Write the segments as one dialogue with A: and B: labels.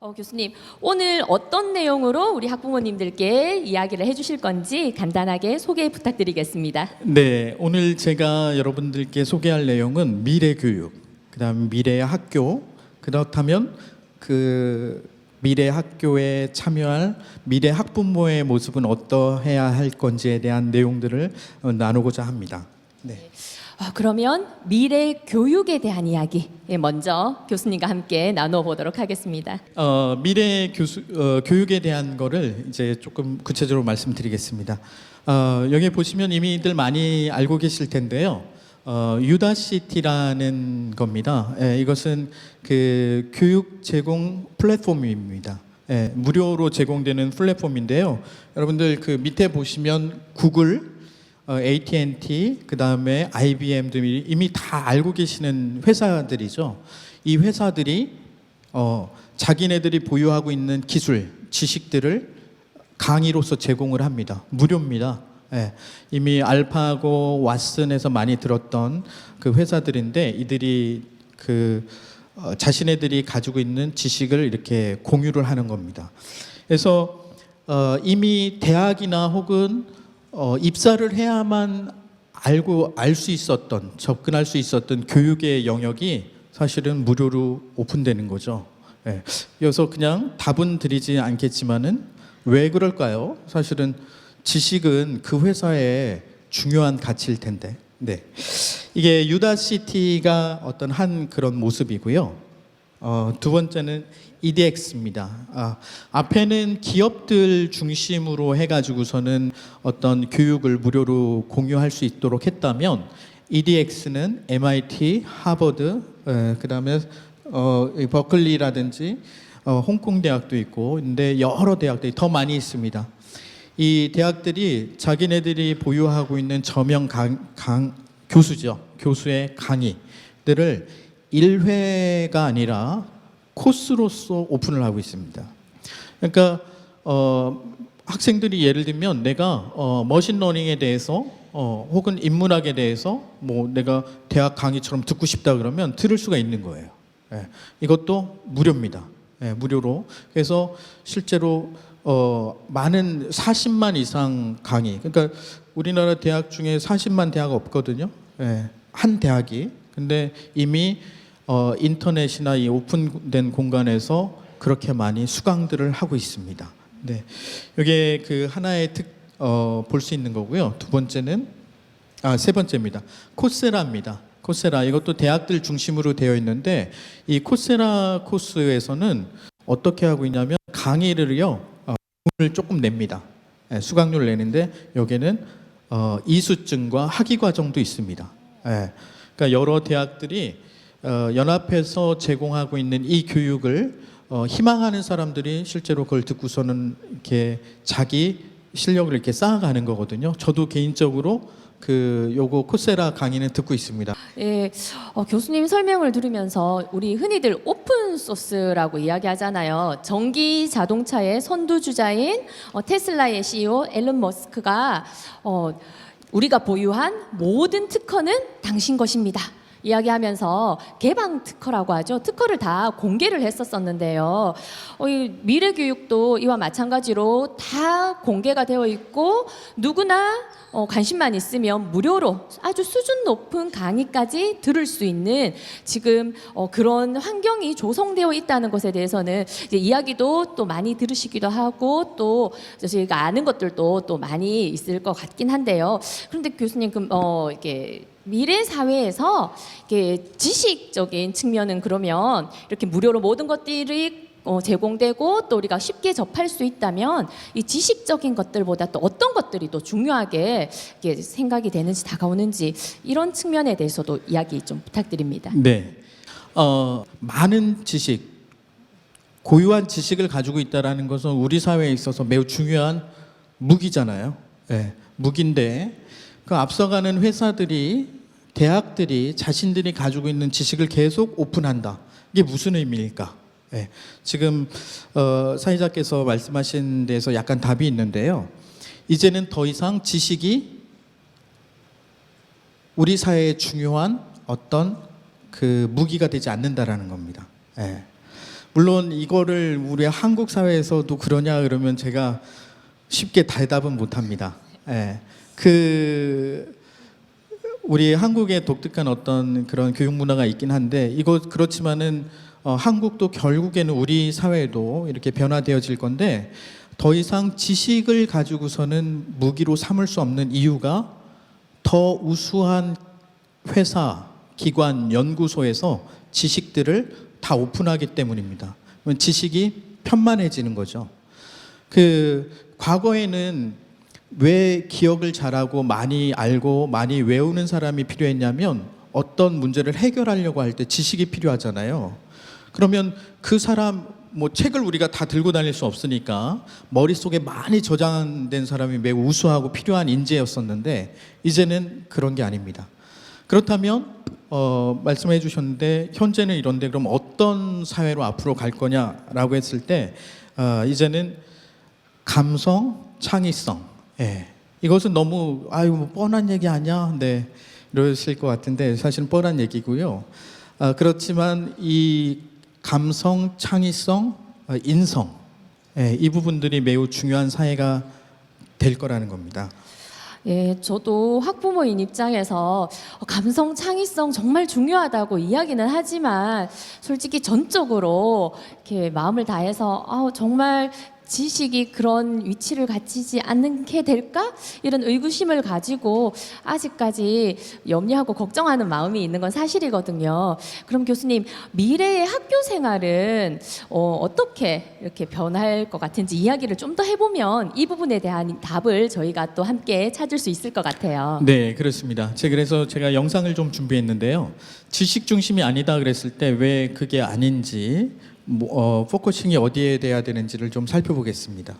A: 교수님, 오늘 어떤 내용으로 우리 학부모님들께 이야기를 해주실 건지 간단하게 소개 부탁드리겠습니다.
B: 네, 오늘 제가 여러분들께 소개할 내용은 미래 교육, 그다음 미래의 학교, 그렇다면 그 미래 학교에 참여할 미래 학부모의 모습은 어떠해야 할 건지에 대한 내용들을 나누고자 합니다. 네.
A: 그러면 미래 교육에 대한 이야기 먼저 교수님과 함께 나눠보도록 하겠습니다.
B: 미래 교육에 대한 거를 이제 조금 구체적으로 말씀드리겠습니다. 여기 보시면 이미들 많이 알고 계실 텐데요. 유다시티라는 겁니다. 이것은 그 교육 제공 플랫폼입니다. 무료로 제공되는 플랫폼인데요. 여러분들 그 밑에 보시면 구글, AT&T, 그 다음에 IBM들이 이미 다 알고 계시는 회사들이죠. 이 회사들이 자기네들이 보유하고 있는 기술, 지식들을 강의로서 제공을 합니다. 무료입니다. 이미 알파고, 왓슨에서 많이 들었던 그 회사들인데 이들이 자신네들이 가지고 있는 지식을 이렇게 공유를 하는 겁니다. 그래서 이미 대학이나 혹은 입사를 해야만 알 수 있었던, 접근할 수 있었던 교육의 영역이 사실은 무료로 오픈되는 거죠. 그래서 그냥 답은 드리지 않겠지만은 왜 그럴까요? 사실은 지식은 그 회사의 중요한 가치일 텐데. 네. 이게 유다시티가 어떤 한 그런 모습이고요. 두 번째는 EDX입니다. 앞에는 기업들 중심으로 해가지고서는 어떤 교육을 무료로 공유할 수 있도록 했다면 EDX는 MIT, 하버드, 그다음에 버클리라든지 홍콩 대학도 있고, 근데 여러 대학들이 더 많이 있습니다. 이 대학들이 자기네들이 보유하고 있는 저명 교수죠. 교수의 강의들을 1회가 아니라 코스로서 오픈을 하고 있습니다. 그러니까 학생들이 예를 들면 내가 머신러닝에 대해서 혹은 인문학에 대해서 뭐 내가 대학 강의처럼 듣고 싶다 그러면 들을 수가 있는 거예요. 이것도 무료입니다. 무료로. 그래서 실제로 많은 40만 이상 강의. 그러니까 우리나라 대학 중에 40만 대학 없거든요. 한 대학이. 근데 이미 인터넷이나 이 오픈된 공간에서 그렇게 많이 수강들을 하고 있습니다. 네, 이게 그 하나의 볼 수 있는 거고요. 두 번째는 세 번째입니다. 코세라입니다. 코세라, 이것도 대학들 중심으로 되어 있는데 이 코세라 코스에서는 어떻게 하고 있냐면 강의를요 돈을 조금 냅니다. 수강료를 내는데 여기는 이수증과 학위 과정도 있습니다. 그러니까 여러 대학들이 연합해서 제공하고 있는 이 교육을 희망하는 사람들이 실제로 그걸 듣고서는 이렇게 자기 실력을 이렇게 쌓아가는 거거든요. 저도 개인적으로 요거 코세라 강의는 듣고 있습니다.
A: 교수님 설명을 들으면서 우리 흔히들 오픈 소스라고 이야기하잖아요. 전기 자동차의 선두주자인 테슬라의 CEO 앨런 머스크가 우리가 보유한 모든 특허는 당신 것입니다. 이야기하면서 개방 특허라고 하죠. 특허를 다 공개를 했었었는데요. 이 미래 교육도 이와 마찬가지로 다 공개가 되어 있고 누구나 관심만 있으면 무료로 아주 수준 높은 강의까지 들을 수 있는 지금 그런 환경이 조성되어 있다는 것에 대해서는 이제 이야기도 또 많이 들으시기도 하고 또 저희가 아는 것들도 또 많이 있을 것 같긴 한데요. 그런데 교수님 이렇게 미래 사회에서 이렇게 지식적인 측면은 그러면 이렇게 무료로 모든 것들이 제공되고 또 우리가 쉽게 접할 수 있다면 이 지식적인 것들보다 또 어떤 것들이 또 중요하게 생각이 되는지 다가오는지 이런 측면에 대해서도 이야기 좀 부탁드립니다.
B: 네, 많은 지식, 고유한 지식을 가지고 있다라는 것은 우리 사회에 있어서 매우 중요한 무기잖아요. 무기인데 그 앞서가는 회사들이 대학들이 자신들이 가지고 있는 지식을 계속 오픈한다. 이게 무슨 의미일까? 지금 사회자께서 말씀하신 데서 약간 답이 있는데요. 이제는 더 이상 지식이 우리 사회에 중요한 어떤 그 무기가 되지 않는다라는 겁니다. 물론 이거를 우리 한국 사회에서도 그러냐 그러면 제가 쉽게 대답은 못합니다. 예. 우리 한국의 독특한 어떤 그런 교육 문화가 있긴 한데 이거 그렇지만은 한국도 결국에는 우리 사회도 이렇게 변화되어질 건데 더 이상 지식을 가지고서는 무기로 삼을 수 없는 이유가 더 우수한 회사, 기관, 연구소에서 지식들을 다 오픈하기 때문입니다. 지식이 편만해지는 거죠. 과거에는 왜 기억을 잘하고 많이 알고 많이 외우는 사람이 필요했냐면 어떤 문제를 해결하려고 할 때 지식이 필요하잖아요. 그러면 그 사람 책을 우리가 다 들고 다닐 수 없으니까 머릿속에 많이 저장된 사람이 매우 우수하고 필요한 인재였었는데 이제는 그런 게 아닙니다. 그렇다면 말씀해 주셨는데 현재는 이런데 그럼 어떤 사회로 앞으로 갈 거냐라고 했을 때 이제는 감성, 창의성. 예. 이것은 너무 뻔한 얘기 아니야? 네. 이러실 것 같은데 사실은 뻔한 얘기고요. 그렇지만 이 감성, 창의성, 인성 이 부분들이 매우 중요한 사회가 될 거라는 겁니다.
A: 예, 저도 학부모인 입장에서 감성, 창의성 정말 중요하다고 이야기는 하지만 솔직히 전적으로 이렇게 마음을 다해서 정말 지식이 그런 위치를 갖추지 않게 될까? 이런 의구심을 가지고 아직까지 염려하고 걱정하는 마음이 있는 건 사실이거든요. 그럼 교수님, 미래의 학교 생활은 어떻게 이렇게 변할 것 같은지 이야기를 좀 더 해보면 이 부분에 대한 답을 저희가 또 함께 찾을 수 있을 것 같아요.
B: 네, 그렇습니다. 그래서 제가 영상을 좀 준비했는데요. 지식 중심이 아니다 그랬을 때 왜 그게 아닌지 포커싱이 어디에 돼야 되는지를 좀 살펴보겠습니다.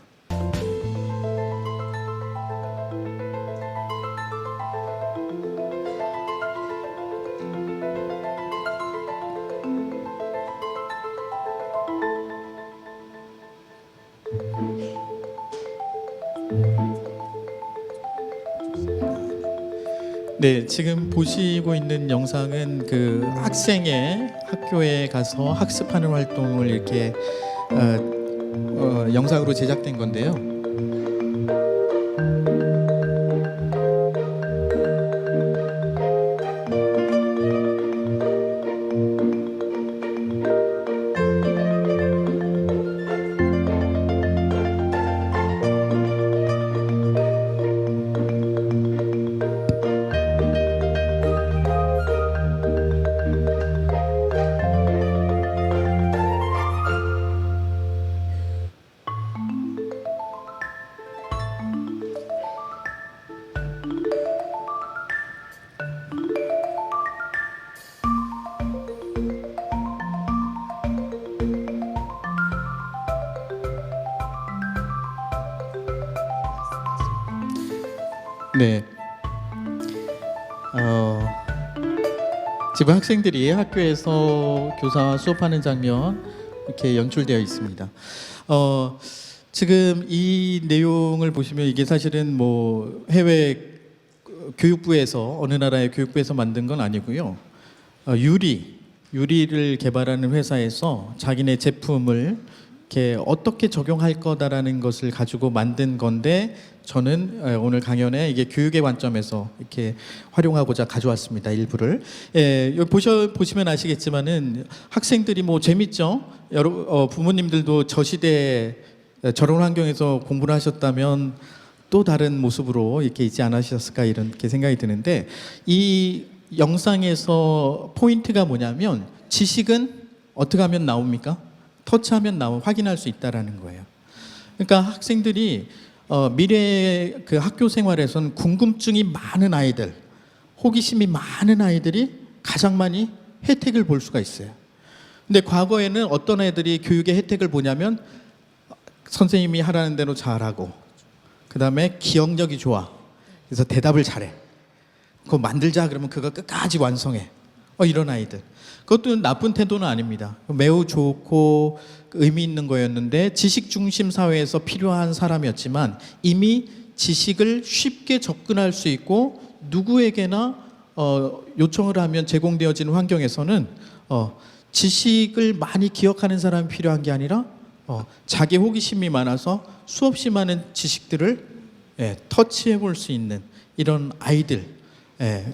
B: 네, 지금 보시고 있는 영상은 학생의 학교에 가서 학습하는 활동을 이렇게 영상으로 제작된 건데요. 네. 지금 학생들이 학교에서 교사와 수업하는 장면 이렇게 연출되어 있습니다. 지금 이 내용을 보시면 이게 사실은 해외 교육부에서 어느 나라의 교육부에서 만든 건 아니고요. 유리를 개발하는 회사에서 자기네 제품을 이렇게 어떻게 적용할 거다라는 것을 가지고 만든 건데 저는 오늘 강연에 이게 교육의 관점에서 이렇게 활용하고자 가져왔습니다. 일부를. 여기 보시면 아시겠지만은 학생들이 재밌죠. 부모님들도 저 시대에 저런 환경에서 공부를 하셨다면 또 다른 모습으로 이렇게 있지 않으셨을까 이렇게 생각이 드는데 이 영상에서 포인트가 뭐냐면 지식은 어떻게 하면 나옵니까? 터치하면 확인할 수 있다라는 거예요. 그러니까 학생들이 미래의 학교 생활에서는 궁금증이 많은 아이들, 호기심이 많은 아이들이 가장 많이 혜택을 볼 수가 있어요. 근데 과거에는 어떤 애들이 교육의 혜택을 보냐면 선생님이 하라는 대로 잘하고 그 다음에 기억력이 좋아. 그래서 대답을 잘해. 그거 만들자 그러면 그거 끝까지 완성해. 이런 아이들. 그것도 나쁜 태도는 아닙니다. 매우 좋고 의미 있는 거였는데 지식 중심 사회에서 필요한 사람이었지만 이미 지식을 쉽게 접근할 수 있고 누구에게나 요청을 하면 제공되어지는 환경에서는 지식을 많이 기억하는 사람이 필요한 게 아니라 자기 호기심이 많아서 수없이 많은 지식들을 터치해 볼 수 있는 이런 아이들,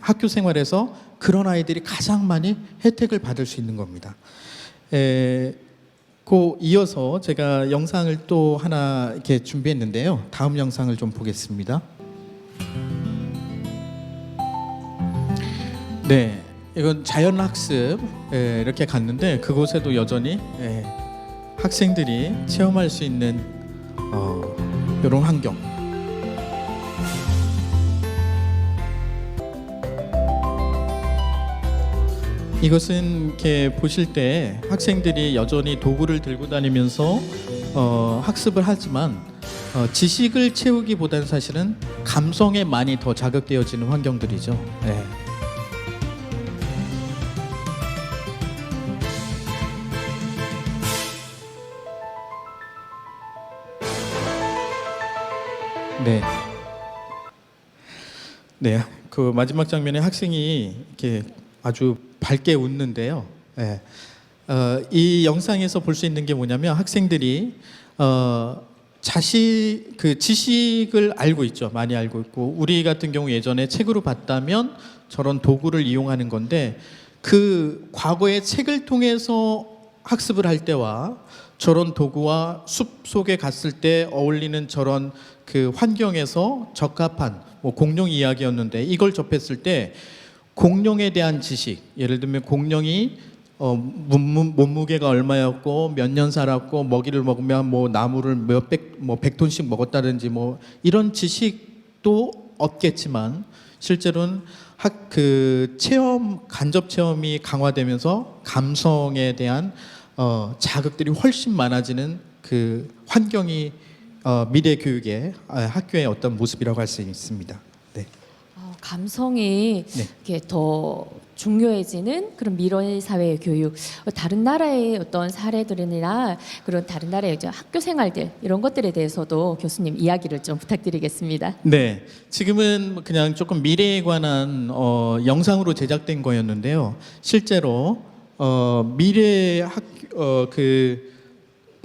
B: 학교 생활에서 그런 아이들이 가장 많이 혜택을 받을 수 있는 겁니다. 그 이어서 제가 영상을 또 하나 이렇게 준비했는데요. 다음 영상을 좀 보겠습니다. 네, 이건 자연학습 이렇게 갔는데 그곳에도 여전히 학생들이 체험할 수 있는 이런 환경. 이것은 이렇게 보실 때 학생들이 여전히 도구를 들고 다니면서 학습을 하지만 지식을 채우기보다는 사실은 감성에 많이 더 자극되어지는 환경들이죠. 네. 네. 네. 그 마지막 장면에 학생이 이렇게 아주 밝게 웃는데요. 네. 이 영상에서 볼 수 있는 게 뭐냐면 학생들이 그 지식을 알고 있죠. 많이 알고 있고 우리 같은 경우 예전에 책으로 봤다면 저런 도구를 이용하는 건데 그 과거의 책을 통해서 학습을 할 때와 저런 도구와 숲 속에 갔을 때 어울리는 저런 그 환경에서 적합한 공룡 이야기였는데 이걸 접했을 때 공룡에 대한 지식, 예를 들면 공룡이 몸무게가 얼마였고 몇 년 살았고 먹이를 먹으면 나무를 몇백 100톤씩 먹었다든지 이런 지식도 얻겠지만 실제로는 그 간접 체험이 강화되면서 감성에 대한 자극들이 훨씬 많아지는 그 환경이 미래 교육의 학교의 어떤 모습이라고 할 수 있습니다. 네.
A: 감성이 이렇게 더 중요해지는 그런 미래 사회의 교육. 다른 나라의 어떤 사례들이나 그런 다른 나라의 학교 생활들 이런 것들에 대해서도 교수님 이야기를 좀 부탁드리겠습니다.
B: 네, 지금은 그냥 조금 미래에 관한 영상으로 제작된 거였는데요. 실제로 미래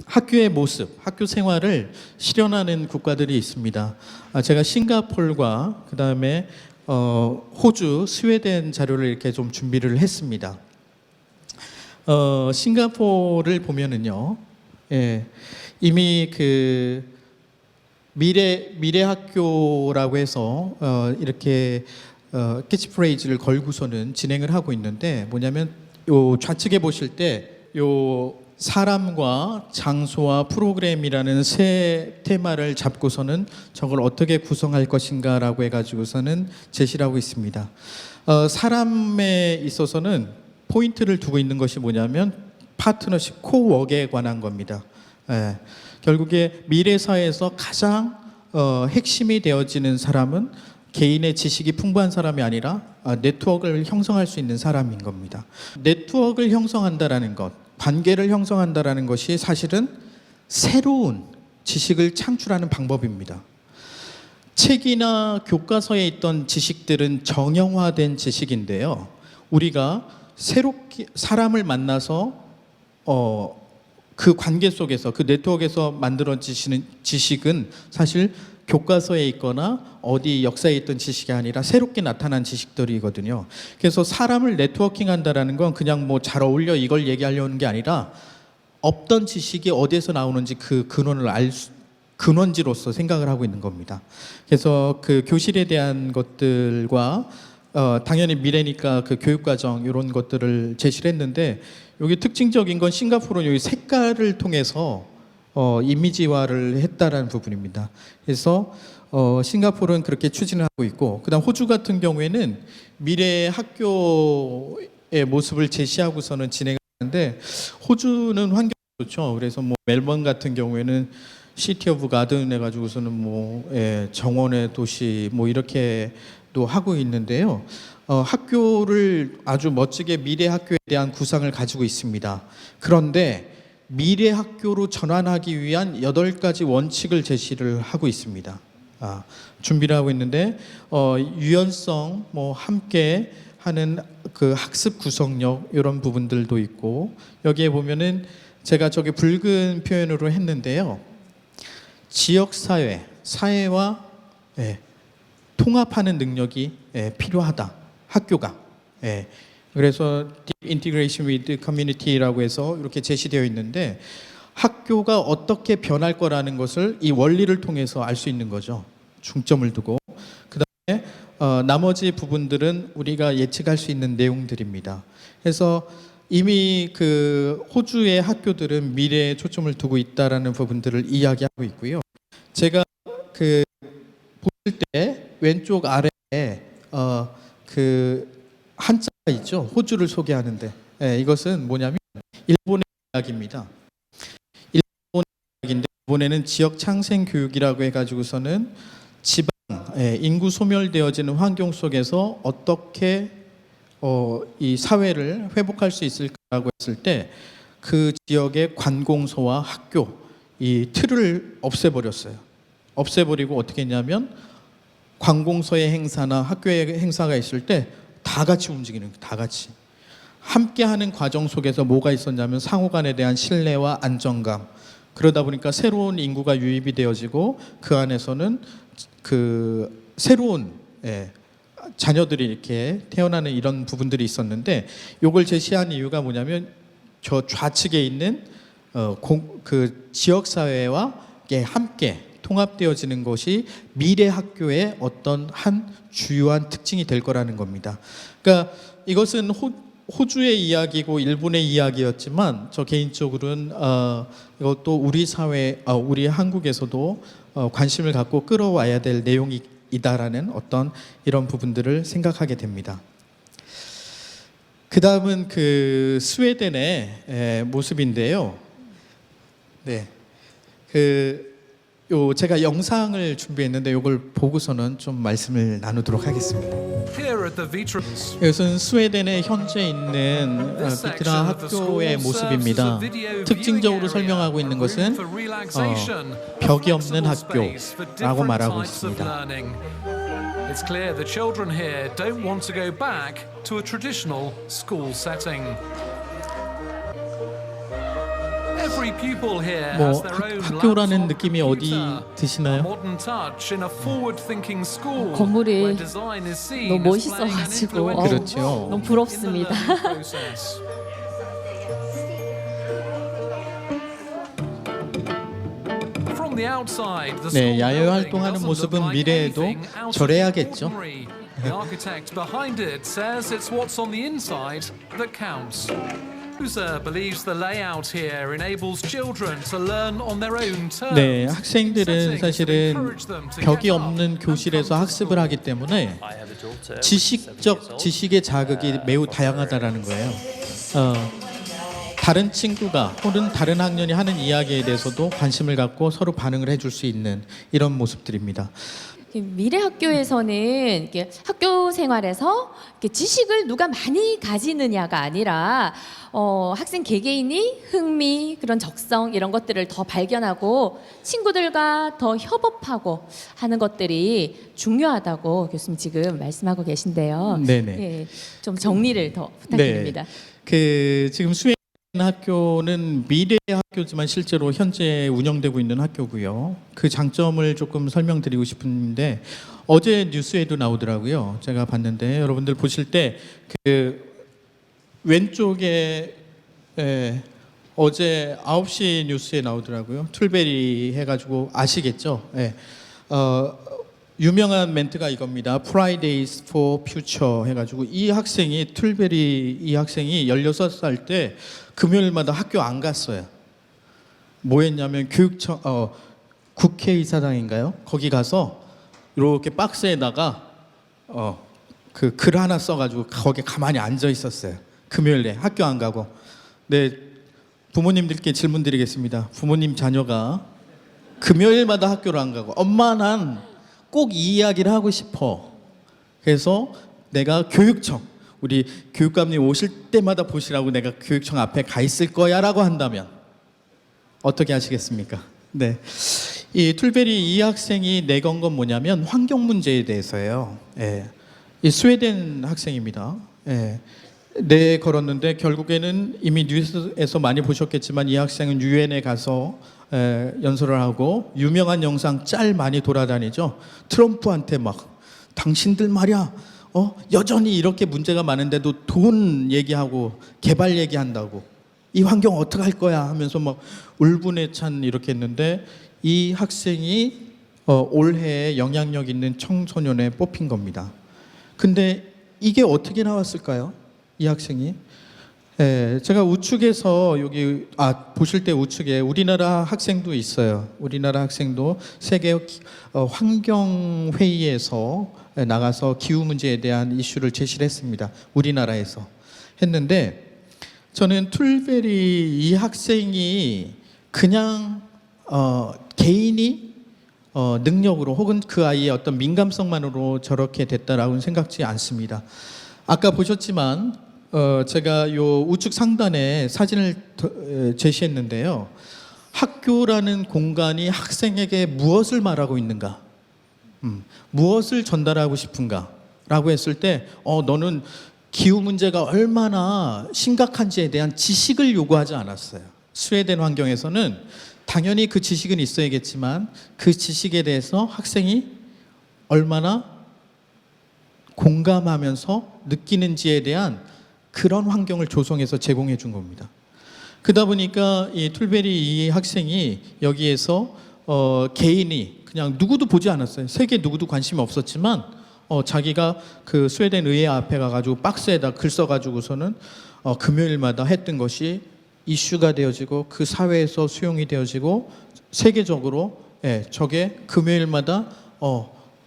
B: 학교의 모습, 학교 생활을 실현하는 국가들이 있습니다. 제가 싱가포르와 그 다음에 호주, 스웨덴 자료를 이렇게 좀 준비를 했습니다. 싱가포르를 보면은요, 이미 그 미래 학교라고 해서 이렇게 캐치프레이즈를 걸고서는 진행을 하고 있는데 뭐냐면 요 좌측에 보실 때 요 사람과 장소와 프로그램이라는 세 테마를 잡고서는 저걸 어떻게 구성할 것인가라고 해가지고서는 제시를 하고 있습니다. 사람에 있어서는 포인트를 두고 있는 것이 뭐냐면 파트너십, 코워크에 관한 겁니다. 결국에 미래 사회에서 가장 핵심이 되어지는 사람은 개인의 지식이 풍부한 사람이 아니라 네트워크를 형성할 수 있는 사람인 겁니다. 네트워크를 형성한다라는 것, 관계를 형성한다라는 것이 사실은 새로운 지식을 창출하는 방법입니다. 책이나 교과서에 있던 지식들은 정형화된 지식인데요. 우리가 새롭게 사람을 만나서 그 관계 속에서 그 네트워크에서 만들어지는 지식은 사실 교과서에 있거나 어디 역사에 있던 지식이 아니라 새롭게 나타난 지식들이거든요. 그래서 사람을 네트워킹한다라는 건 그냥 잘 어울려 이걸 얘기하려는 게 아니라 없던 지식이 어디에서 나오는지 그 근원지로서 생각을 하고 있는 겁니다. 그래서 그 교실에 대한 것들과 당연히 미래니까 그 교육과정 이런 것들을 제시를 했는데 여기 특징적인 건 싱가포르는 여기 색깔을 통해서 이미지화를 했다라는 부분입니다. 그래서 싱가포르는 그렇게 추진을 하고 있고, 그다음 호주 같은 경우에는 미래 학교의 모습을 제시하고서는 진행하는데 호주는 환경이 좋죠. 그래서 멜번 같은 경우에는 시티 오브 가든 해가지고서는 정원의 도시 이렇게도 하고 있는데요. 학교를 아주 멋지게 미래 학교에 대한 구상을 가지고 있습니다. 그런데 미래 학교로 전환하기 위한 8가지 원칙을 제시를 하고 있습니다. 준비를 하고 있는데 유연성, 함께 하는 그 학습 구성력 이런 부분들도 있고 여기에 보면은 제가 저기 붉은 표현으로 했는데요. 지역 사회와 통합하는 능력이 필요하다. 학교가. 그래서 Deep Integration with Community라고 해서 이렇게 제시되어 있는데 학교가 어떻게 변할 거라는 것을 이 원리를 통해서 알 수 있는 거죠. 중점을 두고. 그다음에 나머지 부분들은 우리가 예측할 수 있는 내용들입니다. 그래서 이미 그 호주의 학교들은 미래에 초점을 두고 있다라는 부분들을 이야기하고 있고요. 제가 그 보실 때 왼쪽 아래에 그 한자가 있죠. 호주를 소개하는데 이것은 뭐냐면 일본의 이야기입니다. 일본의 이야기인데 이번에는 지역 창생 교육이라고 해가지고서는 지방 인구 소멸되어지는 환경 속에서 어떻게 이 사회를 회복할 수 있을까라고 했을 때 그 지역의 관공서와 학교 이 틀을 없애버렸어요. 없애버리고 어떻게 했냐면 관공서의 행사나 학교의 행사가 있을 때 다 같이 움직이는 거예요. 다 같이 함께하는 과정 속에서 뭐가 있었냐면 상호간에 대한 신뢰와 안정감. 그러다 보니까 새로운 인구가 유입이 되어지고 그 안에서는 그 새로운 자녀들이 이렇게 태어나는 이런 부분들이 있었는데 이걸 제시한 이유가 뭐냐면 저 좌측에 있는 그 지역 사회와 함께 통합되어지는 것이 미래 학교의 어떤 한 주요한 특징이 될 거라는 겁니다. 그러니까 이것은 호주의 이야기고 일본의 이야기였지만 저 개인적으로는 이것도 우리 사회, 우리 한국에서도 관심을 갖고 끌어와야 될 내용이다라는 어떤 이런 부분들을 생각하게 됩니다. 그 다음은 그 스웨덴의 모습인데요. 네, 제가 영상을 준비했는데 이걸 보고서는 좀 말씀을 나누도록 하겠습니다. 이것은 스웨덴에 현재 있는 비트나 학교의 모습입니다. 특징적으로 설명하고 있는 것은 벽이 없는 학교라고 말하고 있습니다.
C: It's clear the children here don't want to go back to a traditional school setting. Every pupil here has their own
B: 학교라는 느낌이 어디 드시나요?
C: modern touch in a forward-thinking school
A: 건물이
C: where design is seen
A: 너무
C: as playing an
A: 멋있어가지고
C: influential
B: 그렇죠.
C: role
A: 너무 부럽습니다.
C: in the learning process. From the outside, the
B: 네,
C: school
B: 야외
C: building
B: 활동하는
C: doesn't
B: 모습은
C: look like
B: 미래에도
C: anything out of the
B: 저래야겠죠.
C: ordinary. The architect behind it says it's what's on the inside that counts. User believes the layout here enables children to learn on their own terms.
B: 네, 학생들은
C: Settings that
B: 사실은
C: encourage them to
B: 벽이
C: get up
B: 없는
C: and
B: 교실에서
C: come to
B: 학습을
C: school.
B: 하기 때문에 지식의 자극이 매우 다양하다라는 거예요. 다른 친구가 혹은 다른 학년이 하는 이야기에 대해서도 관심을 갖고 서로 반응을 해줄 수 있는 이런 모습들입니다.
A: 미래 학교에서는 이렇게 학교 생활에서 이렇게 지식을 누가 많이 가지느냐가 아니라 학생 개개인이 흥미, 그런 적성 이런 것들을 더 발견하고 친구들과 더 협업하고 하는 것들이 중요하다고 교수님 지금 말씀하고 계신데요.
B: 네네.
A: 예, 좀 정리를 더 부탁드립니다.
B: 지금 스웨덴 학교는 미래 학교지만 실제로 현재 운영되고 있는 학교고요. 그 장점을 조금 설명드리고 싶은데 어제 뉴스에도 나오더라고요. 제가 봤는데 여러분들 보실 때 그 왼쪽에 어제 9시 뉴스에 나오더라고요. 툴베리 해가지고 아시겠죠? 유명한 멘트가 이겁니다. Fridays for Future 해가지고 이 학생이 16살 때 금요일마다 학교 안 갔어요. 뭐 했냐면 국회의사당인가요? 거기 가서 이렇게 박스에다가 그 글 하나 써가지고 거기 가만히 앉아 있었어요. 금요일에 학교 안 가고. 네, 부모님들께 질문 드리겠습니다. 부모님 자녀가 금요일마다 학교를 안 가고 엄마 난 꼭 이 이야기를 하고 싶어. 그래서 내가 교육청 우리 교육감님 오실 때마다 보시라고 내가 교육청 앞에 가 있을 거야라고 한다면 어떻게 하시겠습니까? 네, 이 툴베리 이 학생이 내건 건 뭐냐면 환경 문제에 대해서예요. 이 스웨덴 학생입니다. 예. 네 걸었는데 결국에는 이미 뉴스에서 많이 보셨겠지만 이 학생은 유엔에 가서 연설을 하고 유명한 영상 짤 많이 돌아다니죠. 트럼프한테 막 당신들 말이야 여전히 이렇게 문제가 많은데도 돈 얘기하고 개발 얘기한다고 이 환경 어떻게 할 거야 하면서 막 울분에 찬 이렇게 했는데 이 학생이 올해 영향력 있는 청소년에 뽑힌 겁니다. 근데 이게 어떻게 나왔을까요? 이 학생이 제가 우측에서 여기 보실 때 우측에 우리나라 학생도 있어요. 우리나라 학생도 세계 환경 회의에서 나가서 기후 문제에 대한 이슈를 제시를 했습니다. 우리나라에서 했는데 저는 툴베리 이 학생이 그냥 개인이 능력으로 혹은 그 아이의 어떤 민감성만으로 저렇게 됐다라고는 생각지 않습니다. 아까 보셨지만 제가 요 우측 상단에 사진을 제시했는데요. 학교라는 공간이 학생에게 무엇을 말하고 있는가? 무엇을 전달하고 싶은가? 라고 했을 때 너는 기후 문제가 얼마나 심각한지에 대한 지식을 요구하지 않았어요. 스웨덴 환경에서는 당연히 그 지식은 있어야겠지만 그 지식에 대해서 학생이 얼마나 공감하면서 느끼는지에 대한 그런 환경을 조성해서 제공해 준 겁니다. 그러다 보니까 이 툴베리 이 학생이 여기에서 개인이 그냥 누구도 보지 않았어요. 세계 누구도 관심이 없었지만 자기가 그 스웨덴 의회 앞에 가가지고 박스에다 글 써가지고서는 금요일마다 했던 것이 이슈가 되어지고 그 사회에서 수용이 되어지고 세계적으로 저게 금요일마다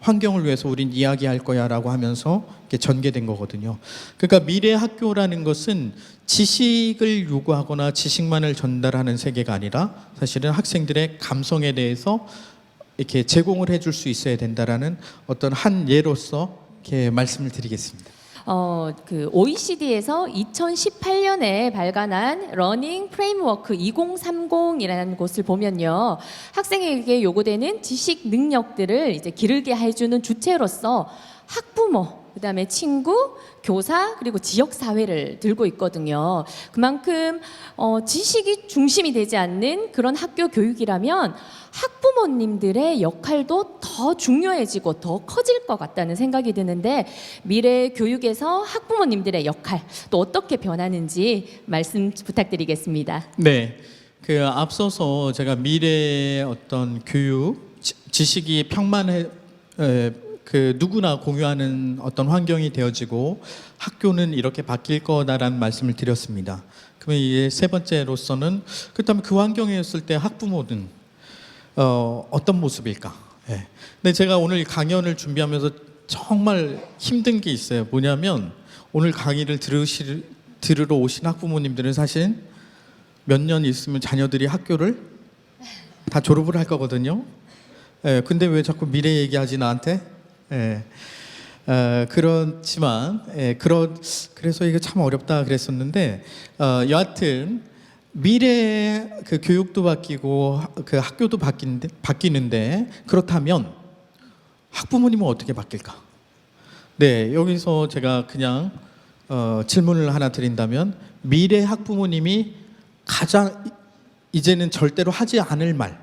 B: 환경을 위해서 우린 이야기할 거야라고 하면서 이렇게 전개된 거거든요. 그러니까 미래 학교라는 것은 지식을 요구하거나 지식만을 전달하는 세계가 아니라 사실은 학생들의 감성에 대해서 이렇게 제공을 해줄 수 있어야 된다라는 어떤 한 예로서 이렇게 말씀을 드리겠습니다.
A: 그 OECD에서 2018년에 발간한 러닝 프레임워크 2030이라는 곳을 보면요. 학생에게 요구되는 지식 능력들을 이제 기르게 해주는 주체로서 학부모, 그다음에 친구, 교사, 그리고 지역 사회를 들고 있거든요. 그만큼 지식이 중심이 되지 않는 그런 학교 교육이라면 학부모님들의 역할도 더 중요해지고 더 커질 것 같다는 생각이 드는데 미래 교육에서 학부모님들의 역할 또 어떻게 변하는지 말씀 부탁드리겠습니다.
B: 네, 그 앞서서 제가 미래의 어떤 교육 지식이 평만해 그 누구나 공유하는 어떤 환경이 되어지고 학교는 이렇게 바뀔 거다라는 말씀을 드렸습니다. 그러면 이제 세 번째로서는 그렇다면 그 환경이었을 때 학부모는 어떤 모습일까? 근데 제가 오늘 강연을 준비하면서 정말 힘든 게 있어요. 뭐냐면 오늘 강의를 들으러 오신 학부모님들은 사실 몇 년 있으면 자녀들이 학교를 다 졸업을 할 거거든요. 근데 왜 자꾸 미래 얘기하지 나한테? 그렇지만 그래서 이게 참 어렵다 그랬었는데 여하튼 미래 그 교육도 바뀌고 그 학교도 바뀌는데 그렇다면 학부모님은 어떻게 바뀔까? 네, 여기서 제가 그냥 질문을 하나 드린다면 미래 학부모님이 가장 이제는 절대로 하지 않을 말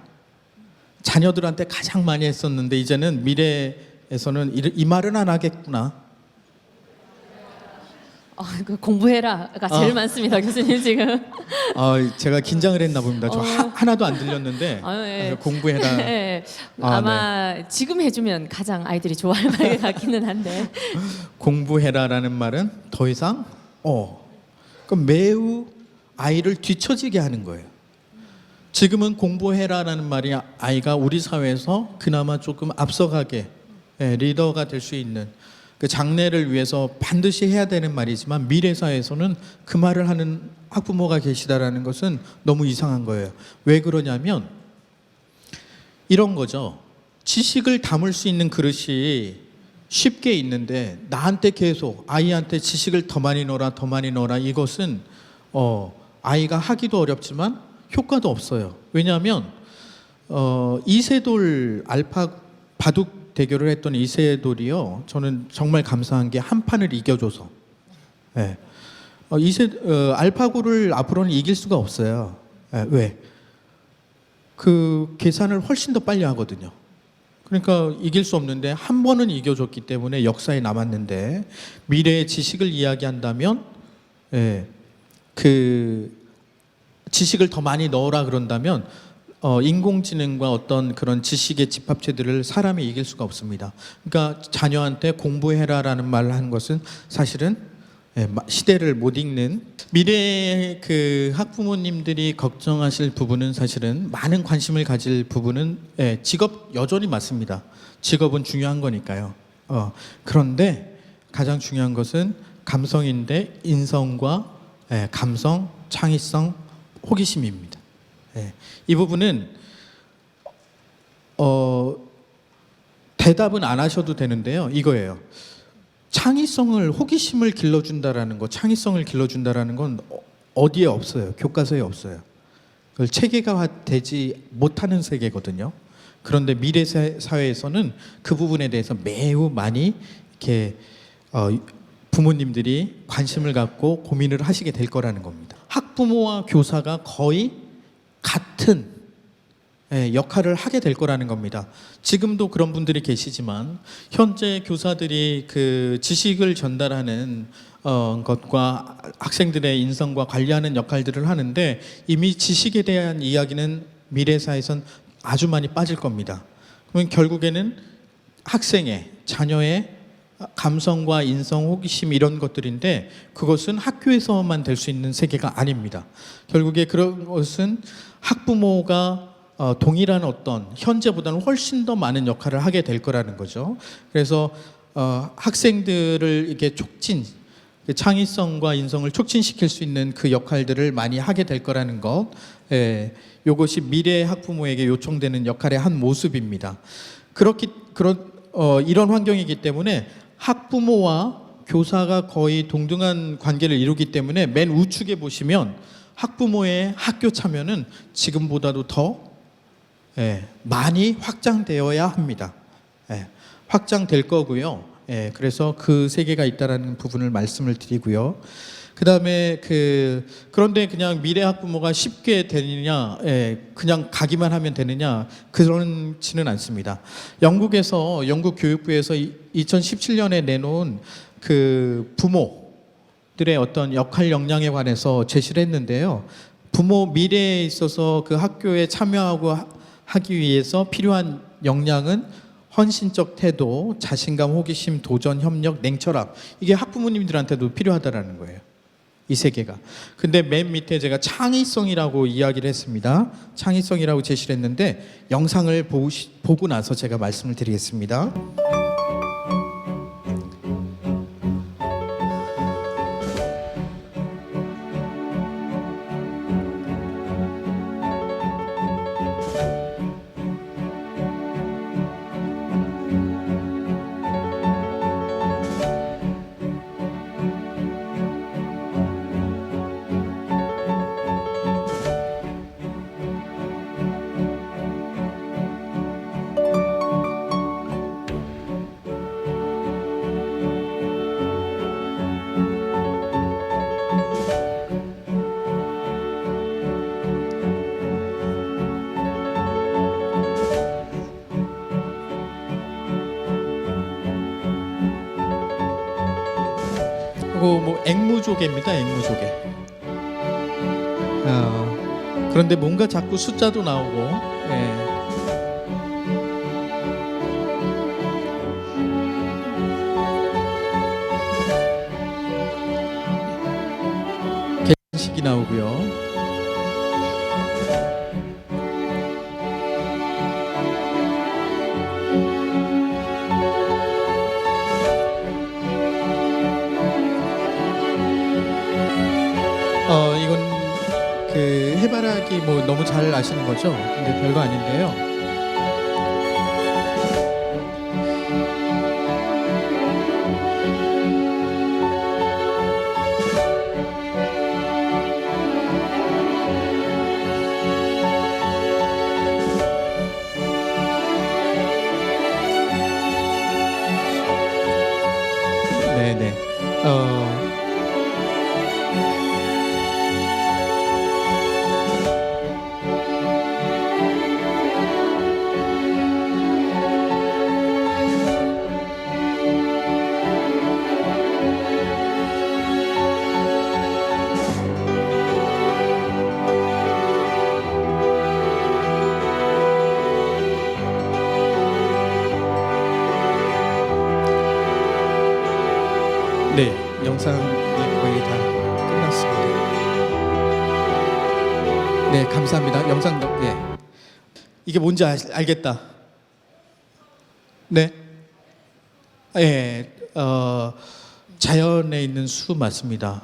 B: 자녀들한테 가장 많이 했었는데 이제는 미래에서는 이 말은 안 하겠구나.
A: 그 공부해라가 제일 많습니다, 교수님 지금.
B: 제가 긴장을 했나 봅니다. 저 하나도 안 들렸는데
A: 예.
B: 공부해라.
A: 네. 아마 지금 해주면 가장 아이들이 좋아할 말 같기는 한데.
B: 공부해라라는 말은 더 이상 그럼 매우 아이를 뒤처지게 하는 거예요. 지금은 공부해라라는 말이 아이가 우리 사회에서 그나마 조금 앞서가게 리더가 될 수 있는 그 장래를 위해서 반드시 해야 되는 말이지만 미래 사회에서는 그 말을 하는 학부모가 계시다라는 것은 너무 이상한 거예요. 왜 그러냐면 이런 거죠. 지식을 담을 수 있는 그릇이 쉽게 있는데 나한테 계속 아이한테 지식을 더 많이 넣어라 이것은 아이가 하기도 어렵지만 효과도 없어요. 왜냐하면 이세돌 알파 바둑 대결을 했던 이세돌이요. 저는 정말 감사한 게 한 판을 이겨줘서 예. 알파고를 앞으로는 이길 수가 없어요. 예, 왜? 그 계산을 훨씬 더 빨리 하거든요. 그러니까 이길 수 없는데 한 번은 이겨줬기 때문에 역사에 남았는데 미래의 지식을 이야기한다면 예, 그 지식을 더 많이 넣어라 그런다면 인공지능과 어떤 그런 지식의 집합체들을 사람이 이길 수가 없습니다. 그러니까 자녀한테 공부해라라는 말을 하는 것은 사실은 시대를 못 읽는 미래의 그 학부모님들이 걱정하실 부분은 사실은 많은 관심을 가질 부분은 직업 여전히 맞습니다. 직업은 중요한 거니까요. 그런데 가장 중요한 것은 감성인데 인성과 감성, 창의성, 호기심입니다. 이 부분은 대답은 안 하셔도 되는데요. 이거예요. 창의성을 호기심을 길러준다라는 거, 창의성을 길러준다라는 건 어디에 없어요. 교과서에 없어요. 그걸 체계화되지 못하는 세계거든요. 그런데 미래 사회에서는 그 부분에 대해서 매우 많이 이렇게 부모님들이 관심을 갖고 고민을 하시게 될 거라는 겁니다. 학부모와 교사가 거의 같은 역할을 하게 될 거라는 겁니다. 지금도 그런 분들이 계시지만 현재 교사들이 그 지식을 전달하는 것과 학생들의 인성과 관리하는 역할들을 하는데 이미 지식에 대한 이야기는 미래사에선 아주 많이 빠질 겁니다. 그러면 결국에는 학생의 자녀의 감성과 인성, 호기심 이런 것들인데 그것은 학교에서만 될 수 있는 세계가 아닙니다. 결국에 그런 것은 학부모가 동일한 어떤 현재보다는 훨씬 더 많은 역할을 하게 될 거라는 거죠. 그래서 학생들을 이렇게 창의성과 인성을 촉진시킬 수 있는 그 역할들을 많이 하게 될 거라는 것. 이것이 미래 학부모에게 요청되는 역할의 한 모습입니다. 이런 환경이기 때문에 학부모와 교사가 거의 동등한 관계를 이루기 때문에 맨 우측에 보시면 학부모의 학교 참여는 지금보다도 더 많이 확장되어야 합니다. 확장될 거고요. 그래서 그 세계가 있다라는 부분을 말씀을 드리고요. 그다음에 그런데 그냥 미래 학부모가 쉽게 되느냐, 그냥 가기만 하면 되느냐 그렇지는 않습니다. 영국 교육부에서 2017년에 내놓은 그 부모들의 어떤 역할 역량에 관해서 제시를 했는데요. 부모 미래에 있어서 그 학교에 참여하고 하기 위해서 필요한 역량은 헌신적 태도, 자신감, 호기심, 도전, 협력, 냉철함. 이게 학부모님들한테도 필요하다라는 거예요. 이 세계가. 근데 맨 밑에 제가 창의성이라고 이야기를 했습니다. 창의성이라고 제시를 했는데 영상을 보고 나서 제가 말씀을 드리겠습니다. 뭐 앵무조개입니다. 앵무조개. 그런데 뭔가 자꾸 숫자도 나오고 계란식이 나오고요. 이건 그 해바라기 뭐 너무 잘 아시는 거죠? 근데 별거 아닌데요. 네네. 영상이 거의 다 끝났습니다. 네, 감사합니다. 영상도 예. 이게 뭔지 알겠다. 네. 예. 자연에 있는 수 맞습니다.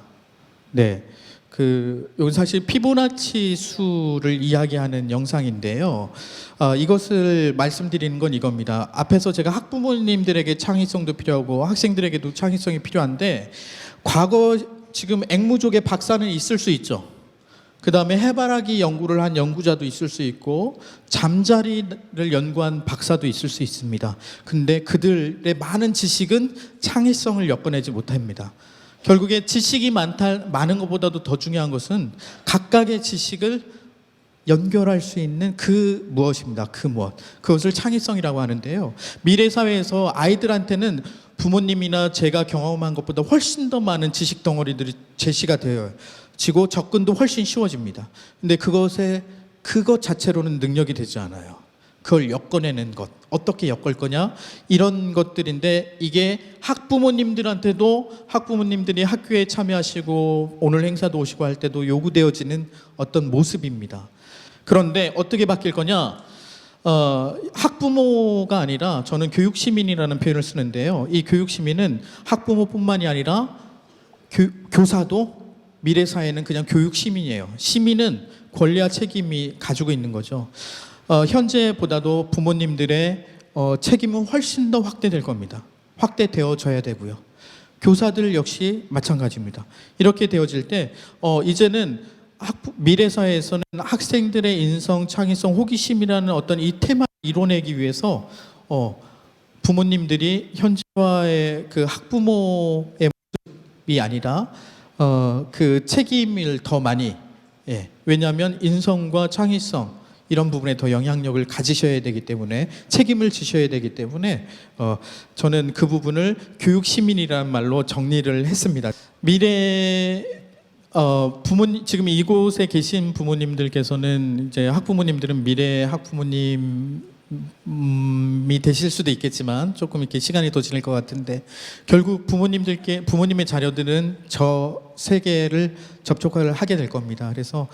B: 네. 여기 사실 피보나치 수를 이야기하는 영상인데요. 이것을 말씀드리는 건 이겁니다. 앞에서 제가 학부모님들에게 창의성도 필요하고 학생들에게도 창의성이 필요한데 과거 지금 앵무족의 박사는 있을 수 있죠. 그 다음에 해바라기 연구를 한 연구자도 있을 수 있고 잠자리를 연구한 박사도 있을 수 있습니다. 근데 그들의 많은 지식은 창의성을 엮어내지 못합니다. 결국에 지식이 많은 것보다도 더 중요한 것은 각각의 지식을 연결할 수 있는 그 무엇입니다. 그 무엇. 그것을 창의성이라고 하는데요. 미래 사회에서 아이들한테는 부모님이나 제가 경험한 것보다 훨씬 더 많은 지식 덩어리들이 제시가 되어지고 접근도 훨씬 쉬워집니다. 근데 그것 자체로는 능력이 되지 않아요. 그걸 엮어내는 것, 어떻게 엮을 거냐, 이런 것들인데 이게 학부모님들한테도 학부모님들이 학교에 참여하시고 오늘 행사도 오시고 할 때도 요구되어지는 어떤 모습입니다. 그런데 어떻게 바뀔 거냐? 학부모가 아니라 저는 교육시민이라는 표현을 쓰는데요. 이 교육시민은 학부모뿐만이 아니라 교사도 미래 사회는 그냥 교육시민이에요. 시민은 권리와 책임이 가지고 있는 거죠. 현재보다도 부모님들의 책임은 훨씬 더 확대될 겁니다. 확대되어져야 되고요. 교사들 역시 마찬가지입니다. 이렇게 되어질 때 이제는 미래 사회에서는 학생들의 인성, 창의성, 호기심이라는 어떤 이 테마를 이뤄내기 위해서 부모님들이 현재와의 그 학부모의 모습이 아니라 그 책임을 더 많이 왜냐하면 인성과 창의성 이런 부분에 더 영향력을 가지셔야 되기 때문에 책임을 지셔야 되기 때문에 저는 그 부분을 교육시민이라는 말로 정리를 했습니다. 미래 부모님 지금 이곳에 계신 부모님들께서는 이제 학부모님들은 미래 학부모님이 되실 수도 있겠지만 조금 이렇게 시간이 더 지날 것 같은데 결국 부모님의 자녀들은 저 세계를 접촉을 하게 될 겁니다. 그래서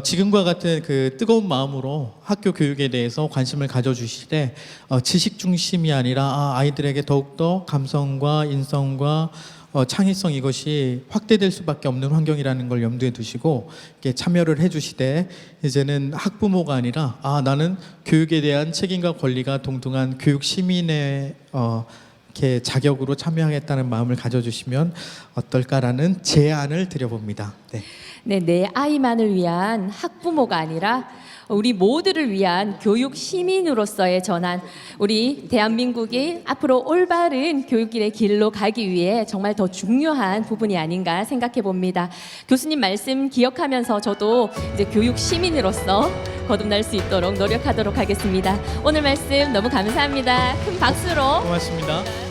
B: 지금과 같은 그 뜨거운 마음으로 학교 교육에 대해서 관심을 가져주시되 지식 중심이 아니라 아이들에게 더욱더 감성과 인성과 창의성 이것이 확대될 수밖에 없는 환경이라는 걸 염두에 두시고 이렇게 참여를 해주시되 이제는 학부모가 아니라 나는 교육에 대한 책임과 권리가 동등한 교육 시민의 이렇게 자격으로 참여하겠다는 마음을 가져주시면 어떨까라는 제안을 드려봅니다. 네.
A: 네, 내 아이만을 위한 학부모가 아니라 우리 모두를 위한 교육 시민으로서의 전환, 우리 대한민국이 앞으로 올바른 교육의 길로 가기 위해 정말 더 중요한 부분이 아닌가 생각해 봅니다. 교수님 말씀 기억하면서 저도 이제 교육 시민으로서 거듭날 수 있도록 노력하도록 하겠습니다. 오늘 말씀 너무 감사합니다. 큰 박수로
B: 고맙습니다.